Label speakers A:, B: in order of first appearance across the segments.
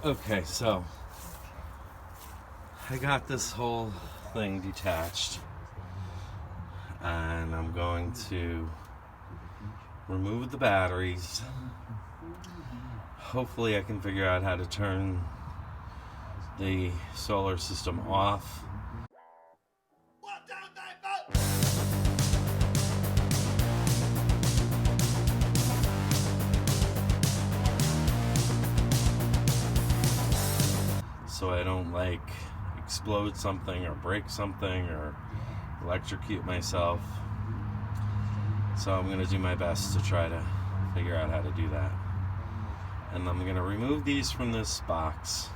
A: Okay, so I got this whole thing detached, and I'm going to remove the batteries. Hopefully I can figure out how to turn the solar system off. So I don't explode something or break something or electrocute myself. So I'm going to do my best to try to figure out how to do that. And I'm going to remove these from this box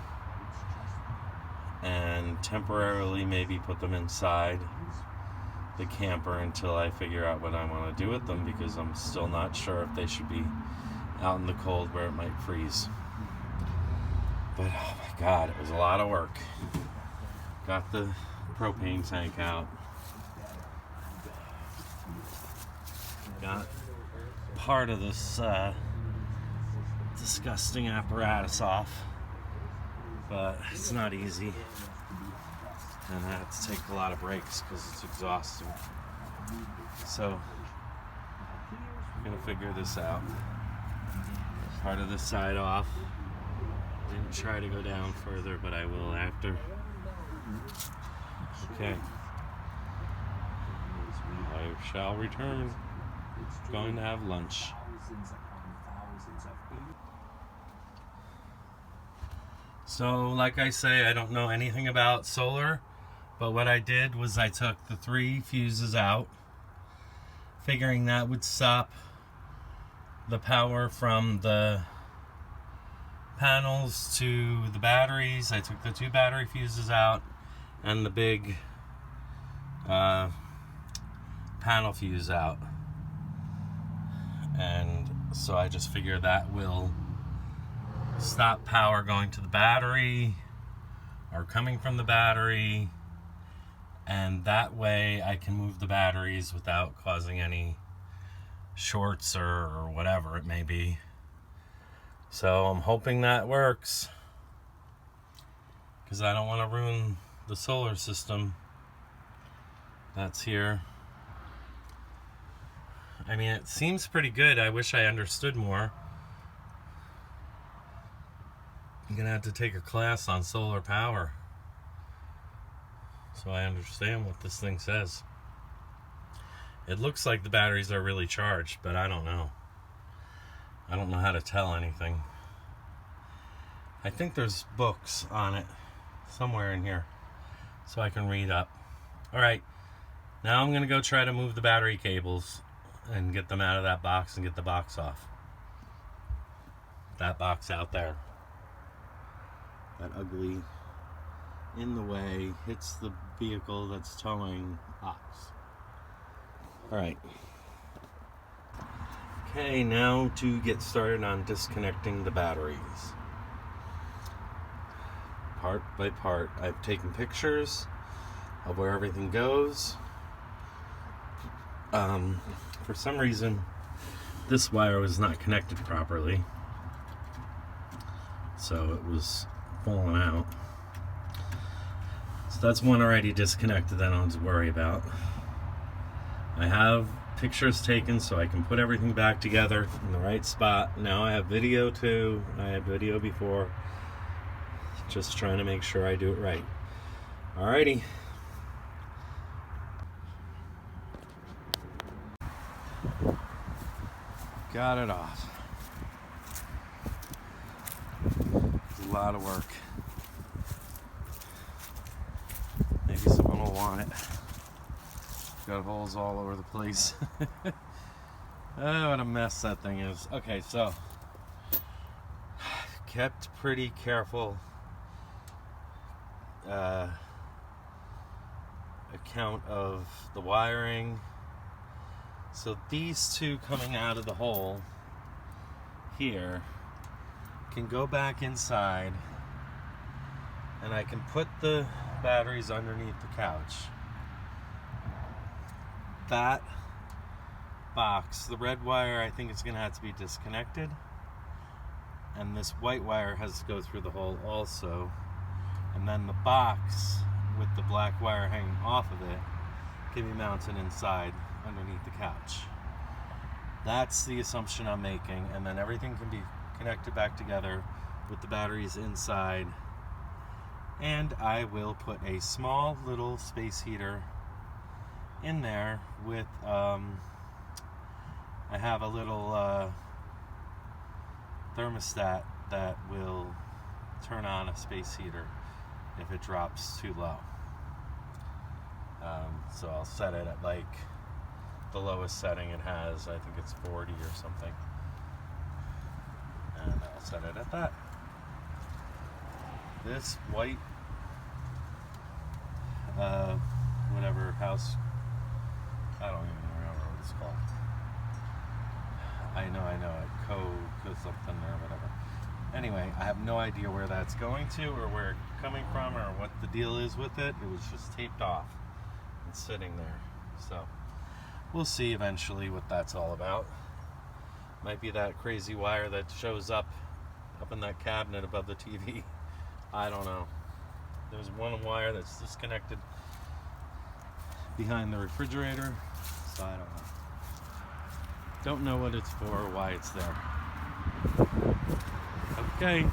A: and temporarily maybe put them inside the camper until I figure out what I want to do with them, because I'm still not sure if they should be out in the cold where it might freeze. But oh my god, it was a lot of work. Got the propane tank out. Got part of this disgusting apparatus off. But it's not easy. And I have to take a lot of breaks because it's exhausting. So I'm gonna figure this out. Part of this side off. Didn't try to go down further, but I will after. Okay. I shall return. Going to have lunch. So, like I say, I don't know anything about solar, but what I did was I took the 3 fuses out, figuring that would stop the power from the panels to the batteries. I took the 2 battery fuses out and the big panel fuse out, and so I just figure that will stop power going to the battery or coming from the battery, and that way I can move the batteries without causing any shorts or whatever it may be. So I'm hoping that works, because I don't want to ruin the solar system that's here. I mean, it seems pretty good. I wish I understood more. I'm gonna have to take a class on solar power so I understand what this thing says. It looks like the batteries are really charged, but I don't know. I don't know how to tell anything. I think there's books on it somewhere in here so I can read up. Alright, now I'm gonna go try to move the battery cables and get them out of that box and get the box off. That box out there. That ugly, in the way, hits the vehicle that's towing box. Alright. Okay, now to get started on disconnecting the batteries. Part by part. I've taken pictures of where everything goes. For some reason, this wire was not connected properly, so it was falling out. So that's one already disconnected that I don't have to worry about. I have pictures taken so I can put everything back together in the right spot. Now I have video too. I had video before. Just trying to make sure I do it right. Alrighty. Got it off. It's a lot of work. Maybe someone will want it. Got holes all over the place. Oh, what a mess that thing is. Okay, so kept pretty careful account of the wiring. So these 2 coming out of the hole here can go back inside, and I can put the batteries underneath the couch. That box, the red wire, I think it's going to have to be disconnected. and this white wire has to go through the hole also, and then the box with the black wire hanging off of it can be mounted inside underneath the couch. That's the assumption I'm making, and then everything can be connected back together with the batteries inside. And I will put a small little space heater in there with I have a little thermostat that will turn on a space heater if it drops too low. So I'll set it at like the lowest setting it has. I think it's 40 or something, and I'll set it at that. This white whatever house, I don't even remember what it's called. I know it, co something or whatever. Anyway, I have no idea where that's going to or where it's coming from or what the deal is with it. It was just taped off and sitting there. So we'll see eventually what that's all about. Might be that crazy wire that shows up in that cabinet above the TV. I don't know. There's one wire that's disconnected behind the refrigerator, so I don't know. Don't know what it's for or why it's there. Okay.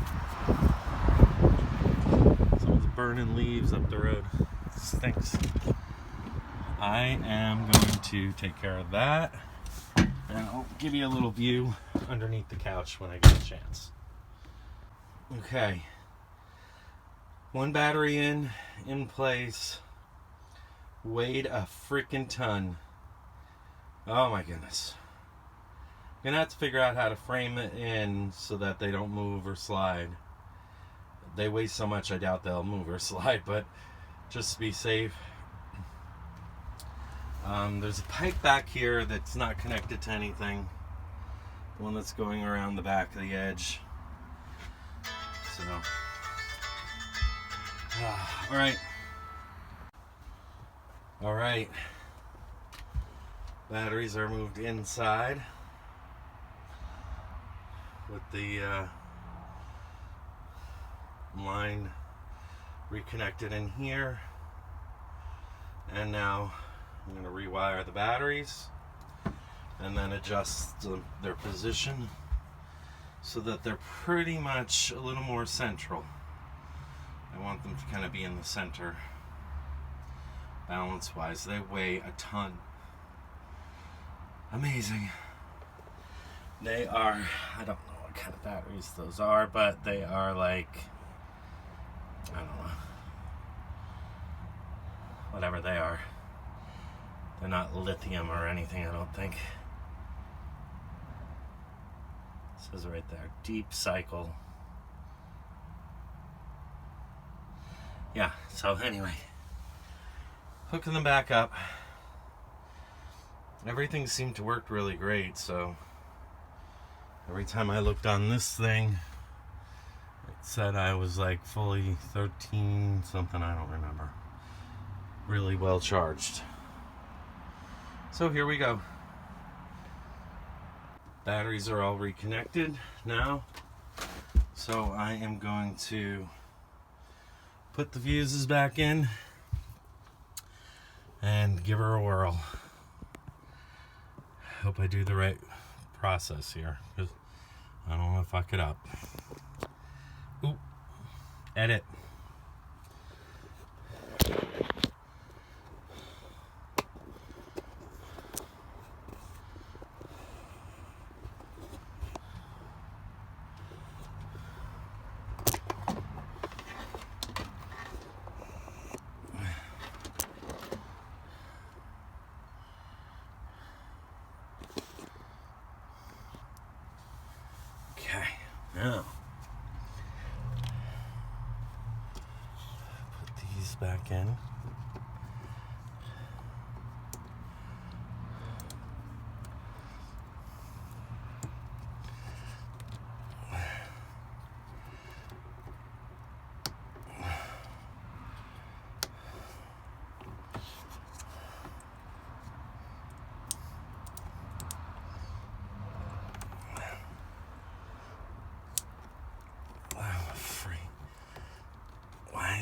A: Someone's burning leaves up the road. It stinks. I am going to take care of that, and I'll give you a little view underneath the couch when I get a chance. Okay. One battery in place. Weighed a freaking ton. Oh my goodness. I'm gonna have to figure out how to frame it in so that they don't move or slide. They weigh so much I doubt they'll move or slide, but just to be safe. There's a pipe back here that's not connected to anything. The one that's going around the back of the edge. So, all right. Batteries are moved inside with the line reconnected in here, and now I'm going to rewire the batteries and then adjust their position so that they're pretty much a little more central. I want them to kind of be in the center balance wise. They weigh a ton. Amazing. They are, I don't know what kind of batteries those are, but they are like, I don't know, whatever they are. They're not lithium or anything, I don't think. It says right there, deep cycle. Yeah, so anyway, hooking them back up. Everything seemed to work really great, so every time I looked on this thing, it said I was like fully 13 something, I don't remember. Really well charged. So here we go. Batteries are all reconnected now. So I am going to put the fuses back in and give her a whirl. Hope I do the right process here, because I don't want to fuck it up. Ooh, edit. Now, put these back in.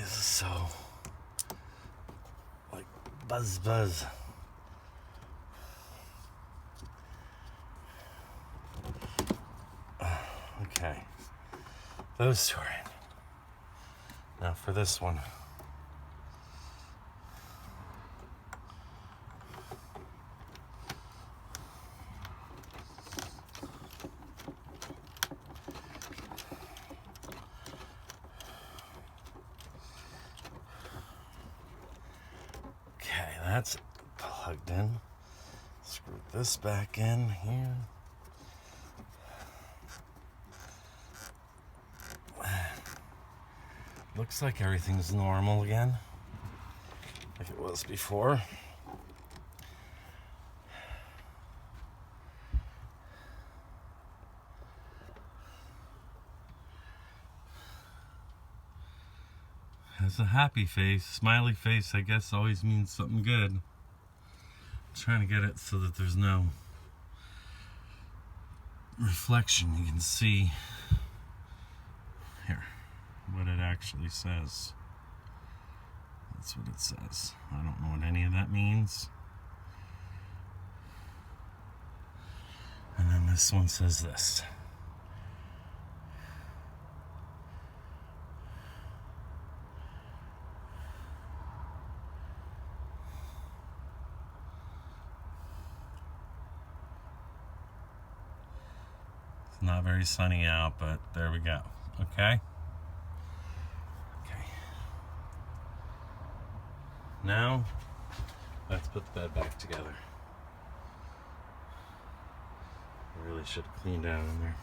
A: This is so like buzz. Okay, those two are in. Now for this one. Okay, that's plugged in. Screw this back in here. Looks like everything's normal again, like it was before. Has a happy face, smiley face, I guess always means something good. I'm trying to get it so that there's no reflection. You can see here what it actually says. That's what it says. I don't know what any of that means. And then this one says this. It's not very sunny out, but there we go. Okay? Now, let's put the bed back together. I really should have cleaned out in there.